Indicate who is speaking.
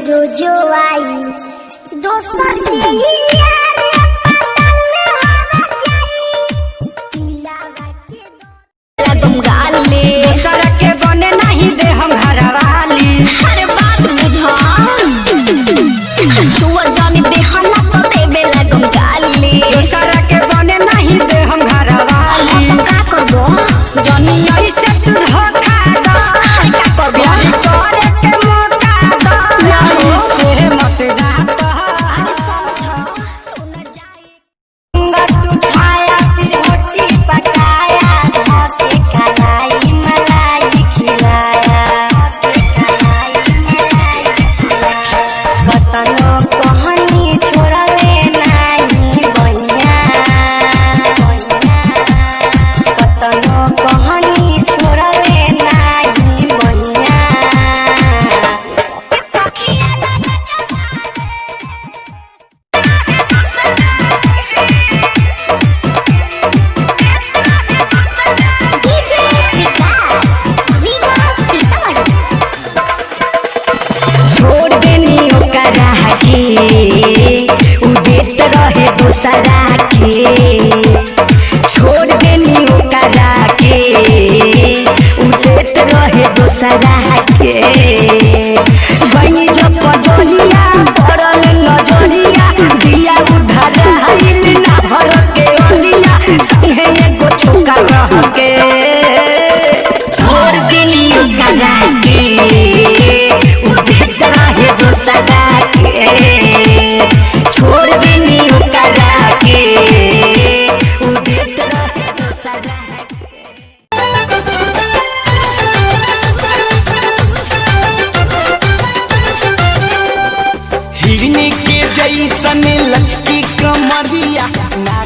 Speaker 1: रोजो आई दोसर से ही
Speaker 2: सड़क के बने नहीं दे हम हरवाली।
Speaker 1: अरे बात बुझा तू जानी दे हला तो दे बेला तुम गाली।
Speaker 2: सड़क के बने नहीं दे हम हरवाली।
Speaker 1: का करबो
Speaker 2: जानी ऐसे तू धोखा दो
Speaker 1: का करबो
Speaker 2: करे के मौका दो से मत रात।
Speaker 1: अरे समझो सुन जाए उठाया फिर रोटी पकाया हाथे कढ़ाई मलाई खिलाया कतनो कहानी छोड़ले नहीं बनिया कतनो कहानी छोड़ले नहीं बनिया
Speaker 2: छोड़ देनी ओकरा के उदेत रहे दूसरा के। छोड़ देनी ओकरा के उदेत रहे दूसरा के। बनी जब पजोलिया पड़ल नजरिया दिया उधर आइल ना भर के ओलिया संगे एगो छोका रह के। छोड़ देनी ओकरा के उदेत रहे दूसरा के। छोड़ देनी ओकरा के उदेत रहे दूसरा के।
Speaker 3: हिरनी के जैसन लचकी कमरिया ना